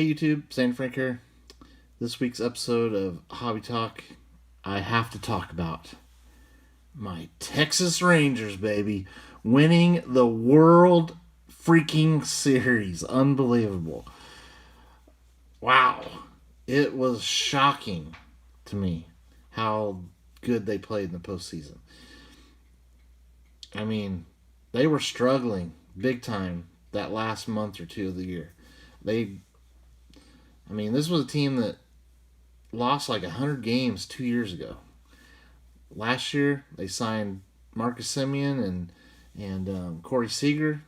Hey YouTube, Sand Frank here. This week's episode of Hobby Talk, I have to talk about my Texas Rangers, baby, winning the World freaking Series. Unbelievable. Wow. It was shocking to me how good they played in the postseason. I mean, they were struggling big time that last month or two of the year. They this was a team that lost like 100 games 2 years ago. Last year, they signed Marcus Simeon and Corey Seager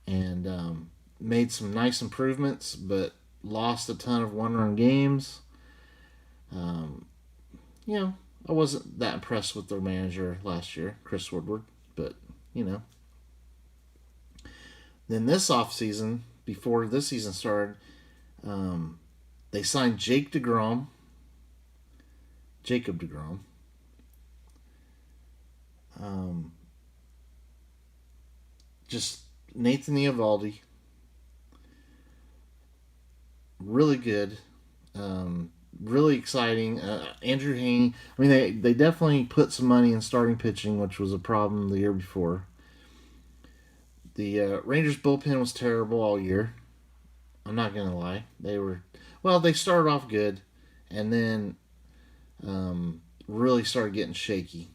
and made some nice improvements, but lost a ton of one-run games. Um, I wasn't that impressed with their manager last year, Chris Woodward, but you know. Then this offseason, before this season started, they signed Jacob DeGrom. Just Nathan Eovaldi. Really good. Really exciting. Andrew Heaney. They definitely put some money in starting pitching, which was a problem the year before. The Rangers bullpen was terrible all year. I'm not going to lie. They started off good and then really started getting shaky.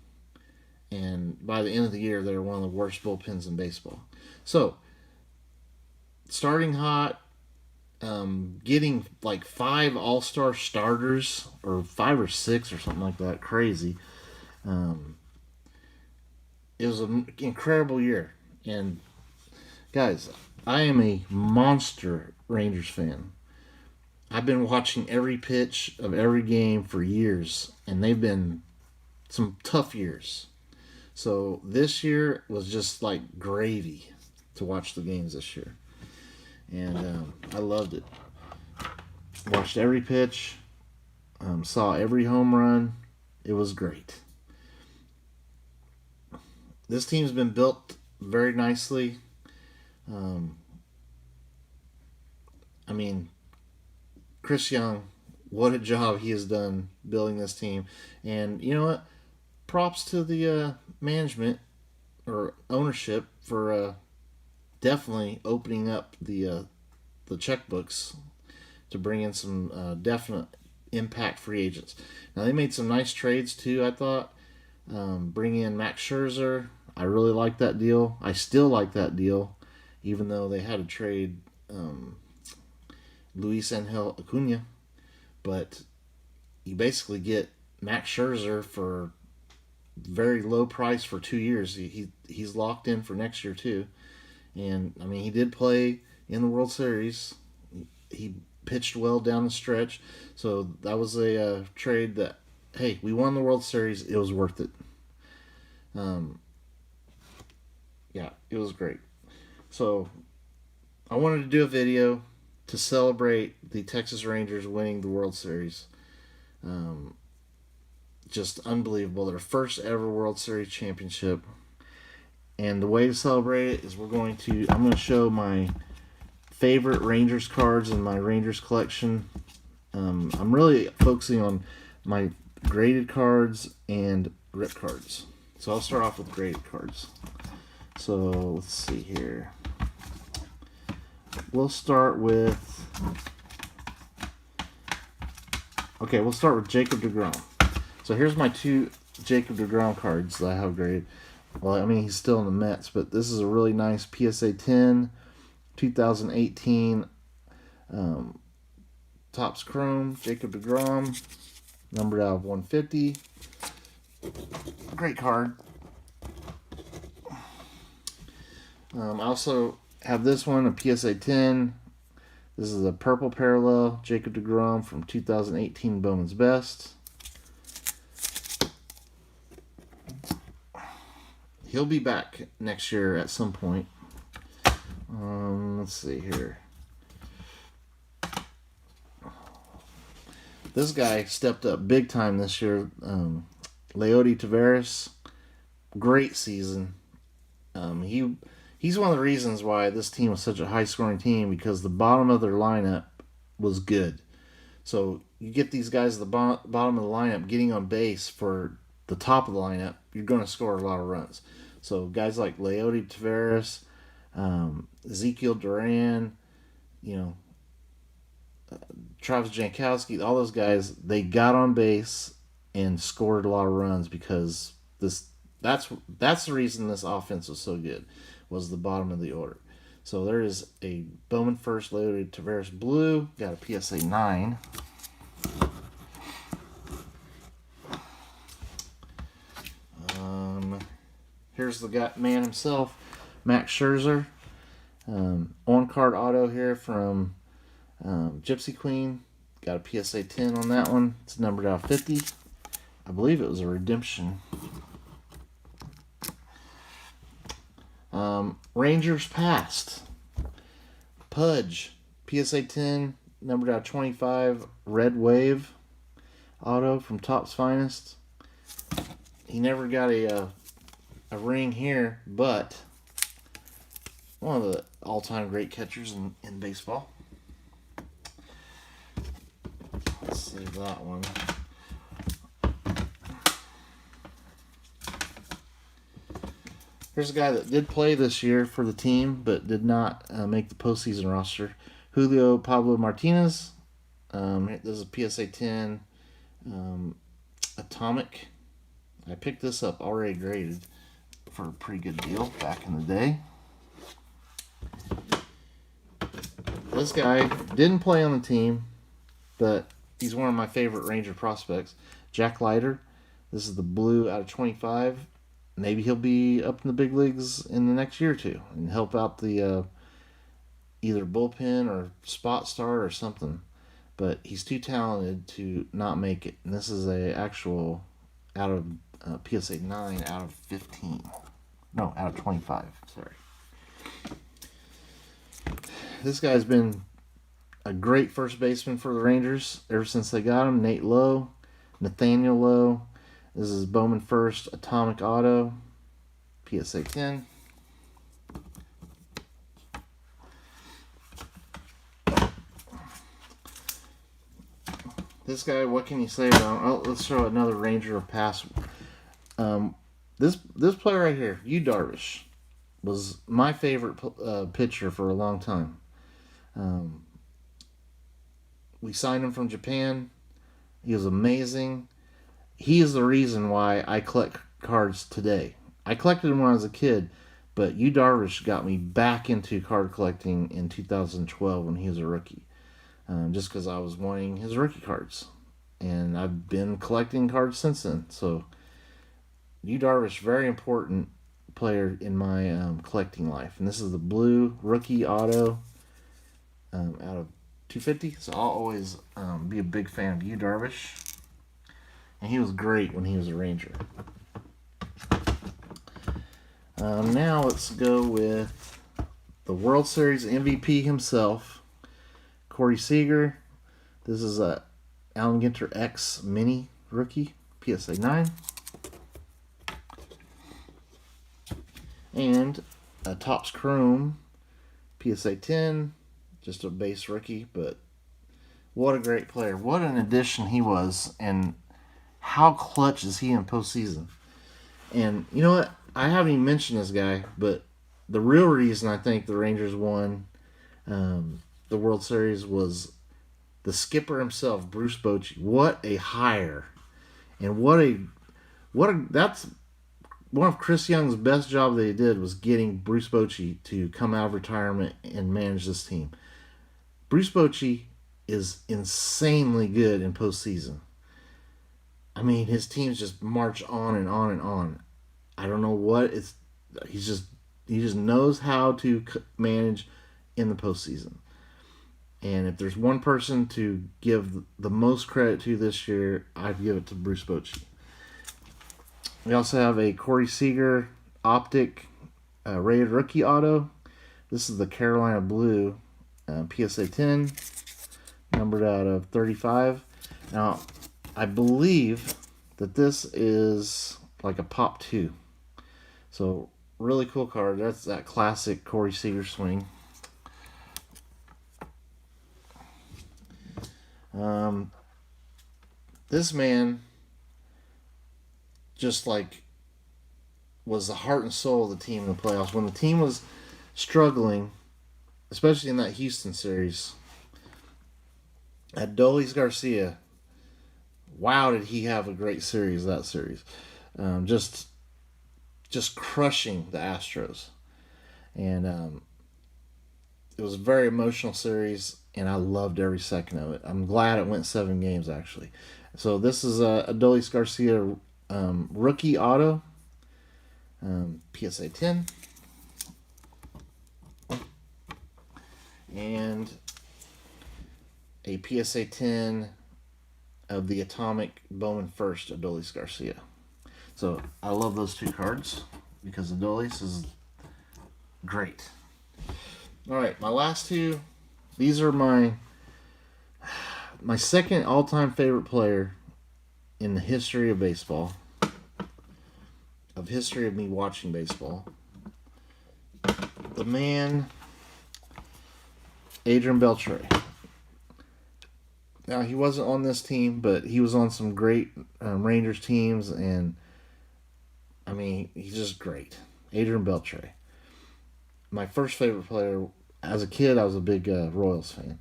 And by the end of the year, they were one of the worst bullpens in baseball. So, starting hot, getting like 5 all-star starters, or 5 or 6 or something like that. Crazy. It was an incredible year. And, guys, I am a monster Rangers fan. I've been watching every pitch of every game for years, and they've been some tough years. So this year was just like gravy to watch the games this year, and I loved it. Watched every pitch, saw every home run. It was great. This team's been built very nicely. I mean, Chris Young, what a job he has done building this team. And you know what? Props to the management or ownership for definitely opening up the checkbooks to bring in some definite impact free agents. Now, they made some nice trades too, I thought. Bring in Max Scherzer. I really like that deal. I still like that deal, even though they had to trade Luis Angel Acuna. But you basically get Max Scherzer for very low price for 2 years. He's locked in for next year too. And he did play in the World Series. He pitched well down the stretch. So that was a trade that, hey, we won the World Series. It was worth it. Yeah, it was great. So I wanted to do a video to celebrate the Texas Rangers winning the World Series. Just unbelievable. Their first ever World Series championship. And the way to celebrate it is I'm going to show my favorite Rangers cards in my Rangers collection. I'm really focusing on my graded cards and rip cards. So I'll start off with graded cards. So let's see here. We'll start with Jacob DeGrom. So here's my 2 Jacob DeGrom cards that I have graded. Well, he's still in the Mets, but this is a really nice PSA 10, 2018 Topps Chrome, Jacob DeGrom, numbered out of 150. Great card. I also have this one, a PSA 10. This is a purple parallel, Jacob DeGrom from 2018 Bowman's Best. He'll be back next year at some point. Let's see here. This guy stepped up big time this year. Leody Taveras, great season. He's one of the reasons why this team was such a high-scoring team, because the bottom of their lineup was good. So you get these guys at the bottom of the lineup getting on base for the top of the lineup, you're going to score a lot of runs. So guys like Leody Taveras, Ezekiel Duran, you know, Travis Jankowski, all those guys, they got on base and scored a lot of runs because that's the reason this offense was so good, was the bottom of the order. So there is a Bowman first, Leody Taveras blue, got a PSA 9. Here's the guy, man himself, Max Scherzer. On-card auto here from Gypsy Queen. Got a PSA 10 on that one. It's numbered out 50. I believe it was a redemption. Rangers past. Pudge. PSA 10, numbered out 25. Red Wave auto from Topps Finest. He never got a ring here, but one of the all-time great catchers in baseball. Let's save that one. Here's a guy that did play this year for the team, but did not make the postseason roster. Julio Pablo Martinez. This is a PSA 10 Atomic. I picked this up already graded for a pretty good deal back in the day. This guy didn't play on the team, but he's one of my favorite Ranger prospects. Jack Leiter. This is the blue out of 25. Maybe he'll be up in the big leagues in the next year or two and help out the either bullpen or spot start or something. But he's too talented to not make it. And this is a actual out of PSA 9 out of 15. No, out of 25. Sorry. This guy's been a great first baseman for the Rangers ever since they got him. Nate Lowe, Nathaniel Lowe. This is Bowman first Atomic Auto, PSA 10. This guy, what can you say about him? Oh, let's show another Ranger of past. This player right here, Yu Darvish, was my favorite pitcher for a long time. We signed him from Japan. He was amazing. He is the reason why I collect cards today. I collected them when I was a kid, but Yu Darvish got me back into card collecting in 2012 when he was a rookie. Just because I was wanting his rookie cards. And I've been collecting cards since then. So, Yu Darvish, very important player in my collecting life. And this is the blue rookie auto out of 250. So, I'll always be a big fan of Yu Darvish. And he was great when he was a Ranger. Now, let's go with the World Series MVP himself, Corey Seager. This is a Allen Ginter X Mini rookie, PSA 9. And a Topps Chrome, PSA 10. Just a base rookie, but what a great player. What an addition he was, and how clutch is he in postseason. And you know what? I haven't even mentioned this guy, but the real reason I think the Rangers won the World Series was the skipper himself, Bruce Bochy. What a hire. And that's one of Chris Young's best jobs that he did, was getting Bruce Bochy to come out of retirement and manage this team. Bruce Bochy is insanely good in postseason. I mean, his teams just march on and on and on. I don't know what it's. He just knows how to manage in the postseason. And if there's one person to give the most credit to this year, I'd give it to Bruce Bochy. We also have a Corey Seager Optic rated rookie auto. This is the Carolina Blue PSA 10, numbered out of 35. Now, I believe that this is like a Pop 2. So, really cool card. That's that classic Corey Seager swing. Um, this man just like was the heart and soul of the team in the playoffs. When the team was struggling, especially in that Houston series, Adolis Garcia, wow, did he have a great series that series. Just crushing the Astros. And it was a very emotional series, and I loved every second of it. I'm glad it went 7 games, actually. So this is Adolis Garcia rookie auto, PSA 10. And a PSA 10 of the Atomic Bowman First Adolis Garcia. So I love those 2 cards because Adolis is great. All right, my last 2. These are my second all-time favorite player in the history of baseball, of history of me watching baseball. The man, Adrian Beltre. Now, he wasn't on this team, but he was on some great Rangers teams, and I mean, he's just great. Adrian Beltre. My first favorite player, as a kid, I was a big Royals fan.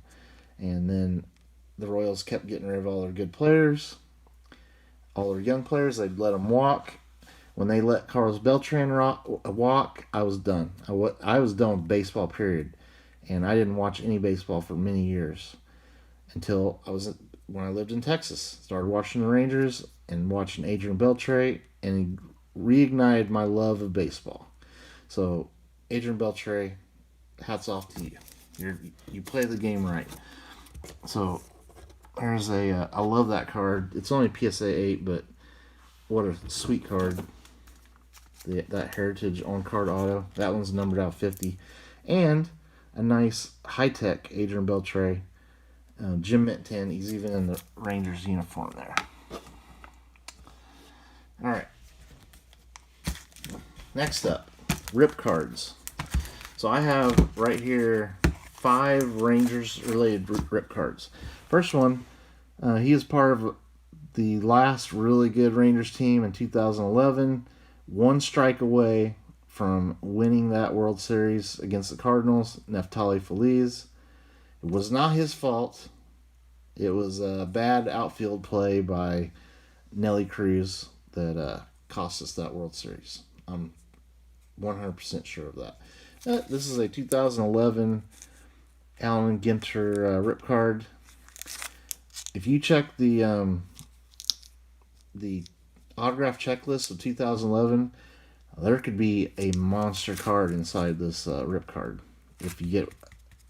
And then the Royals kept getting rid of all their good players, all their young players. They'd let them walk. When they let Carlos Beltran walk, I was done. I was done with baseball, period. And I didn't watch any baseball for many years until when I lived in Texas. Started watching the Rangers and watching Adrian Beltre, and he reignited my love of baseball. So, Adrian Beltre, hats off to you. You play the game right. So, there's I love that card. It's only PSA 8, but what a sweet card. That Heritage on-card auto. That one's numbered out 50. And a nice high-tech Adrian Beltre. Jim Mint 10. He's even in the Rangers uniform there. All right. Next up, rip cards. So I have right here 5 Rangers-related rip cards. First one, he is part of the last really good Rangers team in 2011. 1 strike away from winning that World Series against the Cardinals, Neftali Feliz. It was not his fault. It was a bad outfield play by Nelly Cruz that cost us that World Series. I'm 100% sure of that. This is a 2011 Allen Ginter rip card. If you check the autograph checklist of 2011, there could be a monster card inside this rip card if you get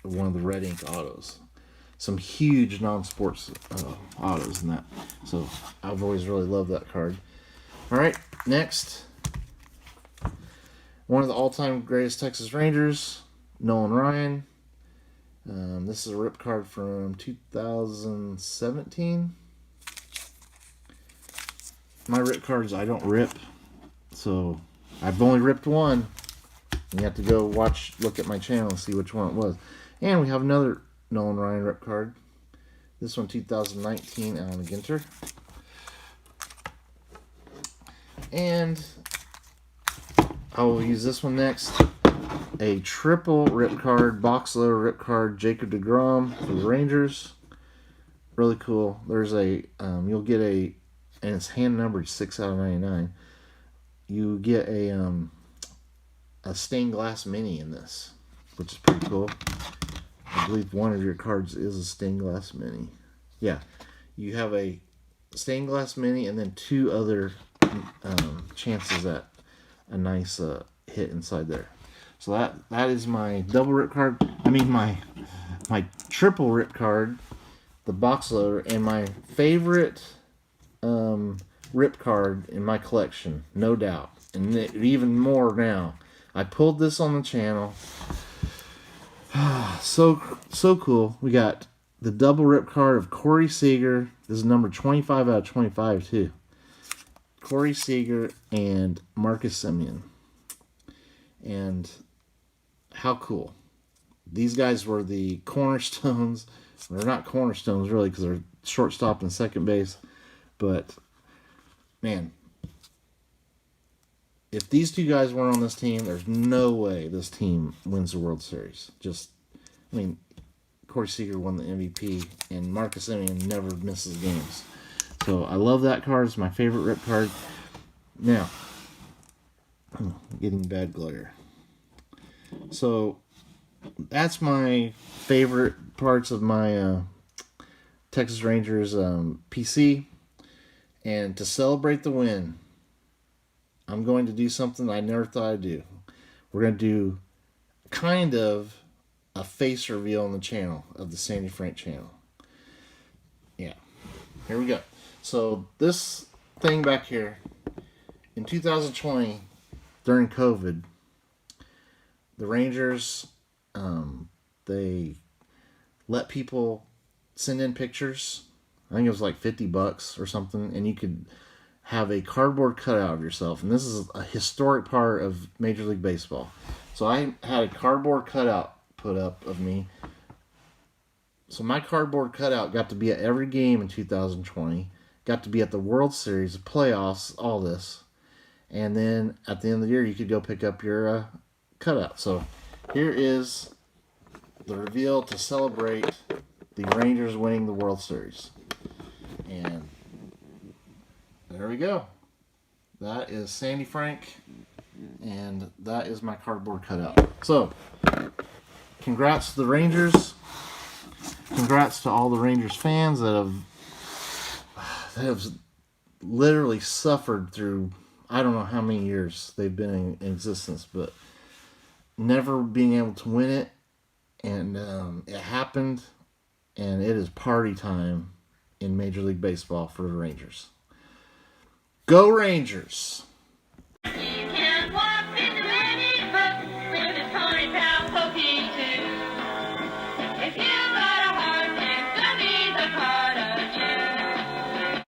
one of the red ink autos. Some huge non-sports autos in that. So I've always really loved that card. All right, next. One of the all-time greatest Texas Rangers, Nolan Ryan. This is a rip card from 2017. My rip cards, I don't rip. So I've only ripped one. You have to go look at my channel and see which one it was. And we have another Nolan Ryan rip card. This one, 2019, Allen Ginter. And I will use this one next. A triple rip card, box loader rip card, Jacob deGrom for the Rangers. Really cool. There's you'll get and it's hand numbered 6 out of 99. You get a stained glass mini in this, which is pretty cool. I believe one of your cards is a stained glass mini. Yeah, you have a stained glass mini and then 2 other chances at a nice hit inside there. So that is my double rip card. I mean my triple rip card, the box loader, and my favorite rip card in my collection, no doubt, and even more now. I pulled this on the channel. So cool. We got the double rip card of Corey Seager. This is number 25 out of 25 too. Corey Seager and Marcus Semien. And how cool. These guys were the cornerstones. They're not cornerstones really because they're shortstop and second base. But man, if these two guys weren't on this team, there's no way this team wins the World Series. I mean, Corey Seager won the MVP, and Marcus Semien never misses games. So I love that card. It's my favorite rip card. Now, I'm getting bad glare. So that's my favorite parts of my Texas Rangers PC. And to celebrate the win, I'm going to do something I never thought I'd do. We're going to do kind of a face reveal on the channel of the Sandy Frank channel. Yeah. Here we go. So this thing back here, in 2020, during COVID, the Rangers, they let people send in pictures. I think it was like $50 or something, and you could have a cardboard cutout of yourself. And this is a historic part of Major League Baseball. So I had a cardboard cutout put up of me. So my cardboard cutout got to be at every game in 2020. Got to be at the World Series, the playoffs, all this. And then at the end of the year, you could go pick up your cutout. So here is the reveal to celebrate the Rangers winning the World Series. And there we go. That is Sandy Frank, and that is my cardboard cutout. So, congrats to the Rangers. Congrats to all the Rangers fans that have literally suffered through, I don't know how many years they've been in existence, but never being able to win it. And it happened, and it is party time in Major League Baseball for the Rangers. Go Rangers!